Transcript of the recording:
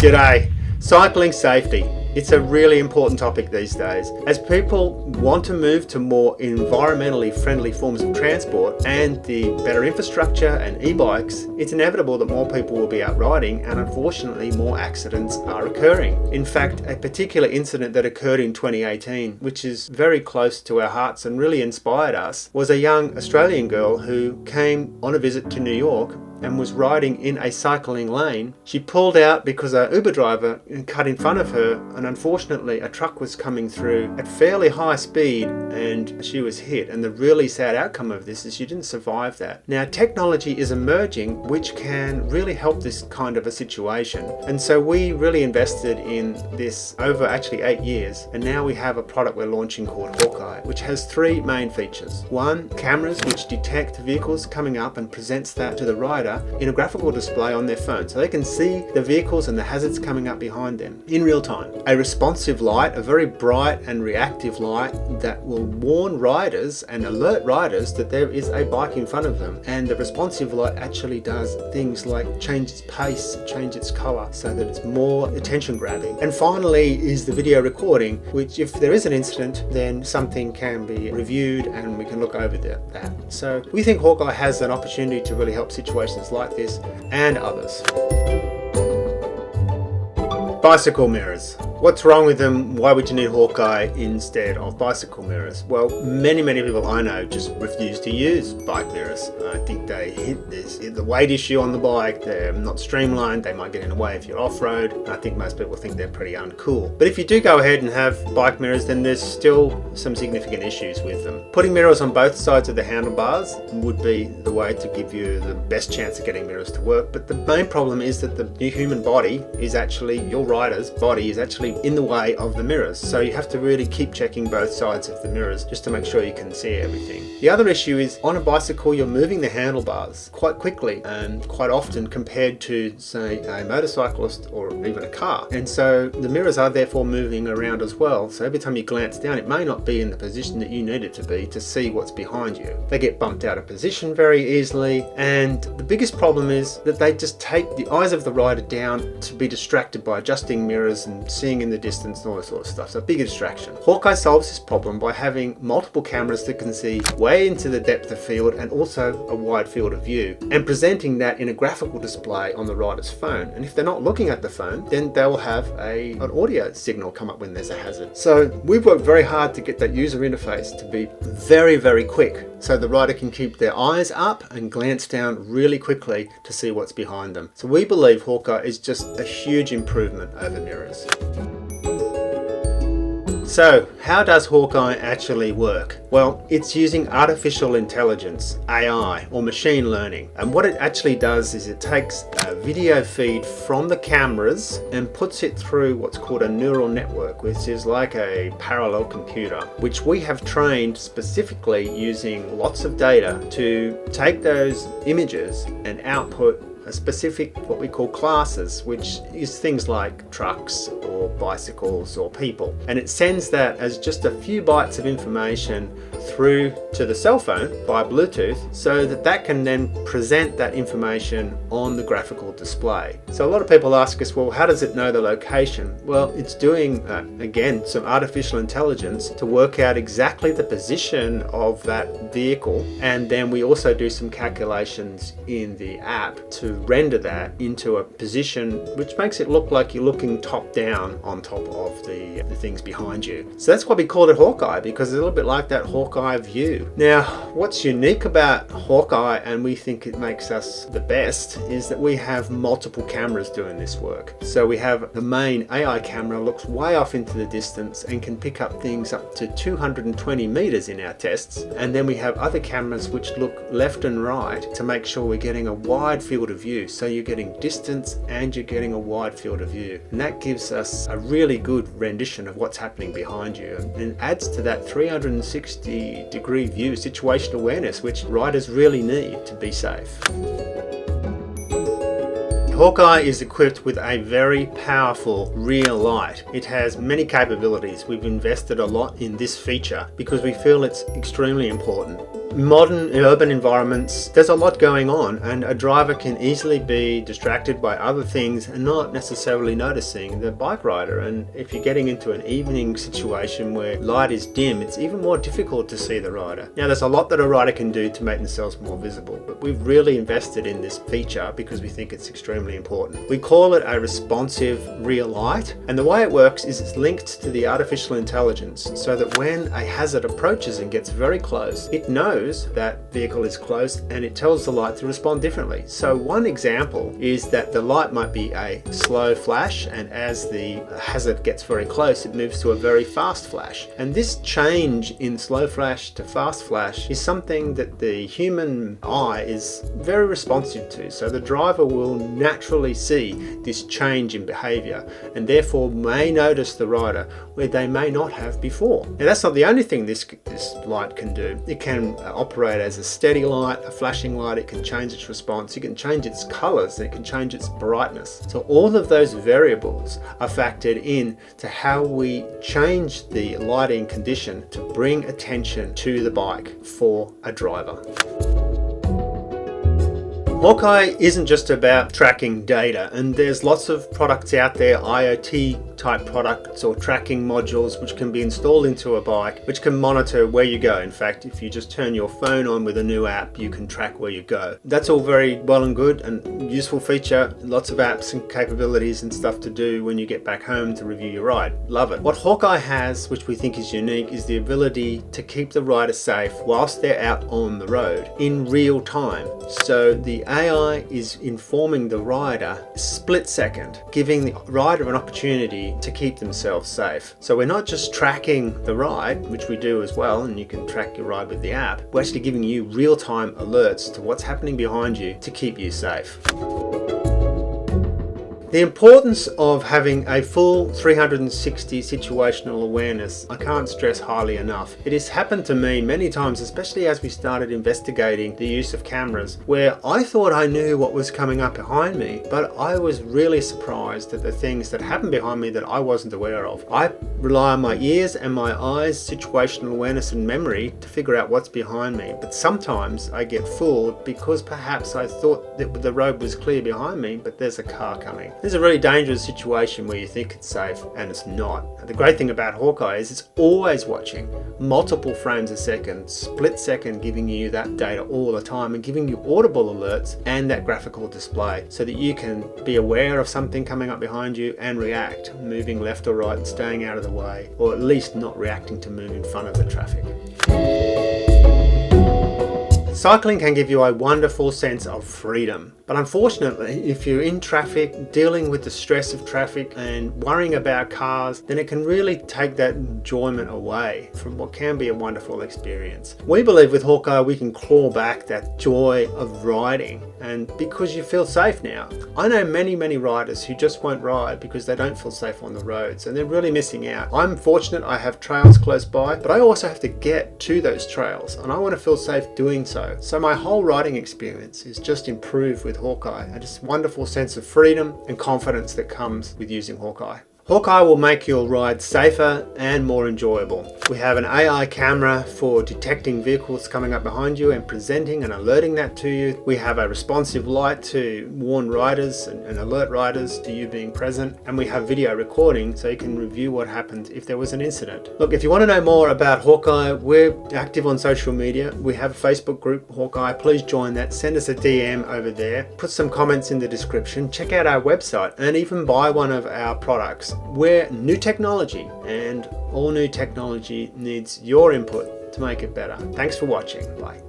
G'day. Cycling safety. It's a really important topic these days. As people want to move to more environmentally friendly forms of transport and the better infrastructure and e-bikes, it's inevitable that more people will be out riding and unfortunately more accidents are occurring. In fact, a particular incident that occurred in 2018, which is very close to our hearts and really inspired us, was a young Australian girl who came on a visit to New York and was riding in a cycling lane. She pulled out because an Uber driver cut in front of her, and unfortunately a truck was coming through at fairly high speed and she was hit. And the really sad outcome of this is she didn't survive that. Now, technology is emerging which can really help this kind of a situation, and so we really invested in this over actually 8 years, and now we have a product we're launching called Hawkeye, which has 3 main features. One, cameras which detect vehicles coming up and presents that to the rider in a graphical display on their phone, so they can see the vehicles and the hazards coming up behind them in real time. A responsive light, a very bright and reactive light that will warn riders and alert riders that there is a bike in front of them. And the responsive light actually does things like change its pace, change its color, so that it's more attention grabbing. And finally is the video recording, which if there is an incident, then something can be reviewed and we can look over that. So we think Hawkeye has an opportunity to really help situations like this and others. Bicycle mirrors. What's wrong with them? Why would you need Hawkeye instead of bicycle mirrors? Well, many people I know just refuse to use bike mirrors. I think they hit the weight issue on the bike, they're not streamlined, they might get in the way if you're off-road. I think most people think they're pretty uncool. But if you do go ahead and have bike mirrors, then there's still some significant issues with them. Putting mirrors on both sides of the handlebars would be the way to give you the best chance of getting mirrors to work, but the main problem is that the human body is actually, your rider's body is actually in the way of the mirrors, so you have to really keep checking both sides of the mirrors just to make sure you can see everything. The other issue is on a bicycle you're moving the handlebars quite quickly and quite often compared to, say, a motorcyclist or even a car, and so the mirrors are therefore moving around as well, so every time you glance down it may not be in the position that you need it to be to see what's behind you. They get bumped out of position very easily, and the biggest problem is that they just take the eyes of the rider down to be distracted by adjusting mirrors and seeing in the distance and all this sort of stuff. So big distraction. Hawkeye solves this problem by having multiple cameras that can see way into the depth of field and also a wide field of view, and presenting that in a graphical display on the rider's phone. And if they're not looking at the phone, then they'll have an audio signal come up when there's a hazard. So we've worked very hard to get that user interface to be very quick, so the rider can keep their eyes up and glance down really quickly to see what's behind them. So we believe Hawkeye is just a huge improvement over mirrors. So, how does Hawkeye actually work? Well, it's using artificial intelligence, AI, or machine learning. And what it actually does is it takes a video feed from the cameras and puts it through what's called a neural network, which is like a parallel computer, which we have trained specifically using lots of data to take those images and output a specific, what we call classes, which is things like trucks or bicycles or people. And it sends that as just a few bytes of information through to the cell phone via Bluetooth, so that can then present that information on the graphical display. So a lot of people ask us, well, how does it know the location? Well, it's doing, again, some artificial intelligence to work out exactly the position of that vehicle. And then we also do some calculations in the app to render that into a position which makes it look like you're looking top down on top of the things behind you. So that's why we call it Hawkeye, because it's a little bit like that Hawkeye view. Now, what's unique about Hawkeye, and we think it makes us the best, is that we have multiple cameras doing this work. So we have the main AI camera, looks way off into the distance and can pick up things up to 220 meters in our tests. And then we have other cameras which look left and right to make sure we're getting a wide field of view. So you're getting distance and you're getting a wide field of view. And that gives us a really good rendition of what's happening behind you, and adds to that 360-degree view, situational awareness, which riders really need to be safe. Hawkeye is equipped with a very powerful rear light. It has many capabilities. We've invested a lot in this feature because we feel it's extremely important. modern urban environments, there's a lot going on, and a driver can easily be distracted by other things and not necessarily noticing the bike rider. And if you're getting into an evening situation where light is dim, it's even more difficult to see the rider. Now, there's a lot that a rider can do to make themselves more visible, but we've really invested in this feature because we think it's extremely important. We call it a responsive rear light, and the way it works is it's linked to the artificial intelligence so that when a hazard approaches and gets very close, it knows that vehicle is close and it tells the light to respond differently. So one example is that the light might be a slow flash, and as the hazard gets very close, it moves to a very fast flash. And this change in slow flash to fast flash is something that the human eye is very responsive to. So the driver will naturally see this change in behavior and therefore may notice the rider where they may not have before. Now, that's not the only thing this light can do. It can operate as a steady light, a flashing light. It can change its response. It can change its colors. It can change its brightness. So all of those variables are factored in to how we change the lighting condition to bring attention to the bike for a driver. Hawkeye isn't just about tracking data, and there's lots of products out there, IoT type products or tracking modules which can be installed into a bike, which can monitor where you go. In fact, if you just turn your phone on with a new app, you can track where you go. That's all very well and good and useful feature. Lots of apps and capabilities and stuff to do when you get back home to review your ride. Love it. What Hawkeye has, which we think is unique, is the ability to keep the rider safe whilst they're out on the road in real time. So the AI is informing the rider split second, giving the rider an opportunity to keep themselves safe. So we're not just tracking the ride, which we do as well, and you can track your ride with the app. We're actually giving you real-time alerts to what's happening behind you to keep you safe. The importance of having a full 360 situational awareness, I can't stress highly enough. It has happened to me many times, especially as we started investigating the use of cameras, where I thought I knew what was coming up behind me, but I was really surprised at the things that happened behind me that I wasn't aware of. I rely on my ears and my eyes, situational awareness and memory to figure out what's behind me, but sometimes I get fooled because perhaps I thought that the road was clear behind me, but there's a car coming. This is a really dangerous situation where you think it's safe and it's not. The great thing about Hawkeye is it's always watching multiple frames a second, split second, giving you that data all the time and giving you audible alerts and that graphical display so that you can be aware of something coming up behind you and react, moving left or right and staying out of the way, or at least not reacting to move in front of the traffic. Cycling can give you a wonderful sense of freedom, but unfortunately, if you're in traffic, dealing with the stress of traffic and worrying about cars, then it can really take that enjoyment away from what can be a wonderful experience. We believe with Hawkeye we can claw back that joy of riding, and because you feel safe now. I know many riders who just won't ride because they don't feel safe on the roads, and they're really missing out. I'm fortunate I have trails close by, but I also have to get to those trails, and I want to feel safe doing so. So my whole riding experience is just improved with Hawkeye, and just wonderful sense of freedom and confidence that comes with using Hawkeye. Hawkeye will make your ride safer and more enjoyable. We have an AI camera for detecting vehicles coming up behind you and presenting and alerting that to you. We have a responsive light to warn riders and alert riders to you being present. And we have video recording so you can review what happened if there was an incident. Look, if you want to know more about Hawkeye, we're active on social media. We have a Facebook group, Hawkeye. Please join that. Send us a DM over there. Put some comments in the description. Check out our website and even buy one of our products. We're new technology, and all new technology needs your input to make it better. Thanks for watching. Bye.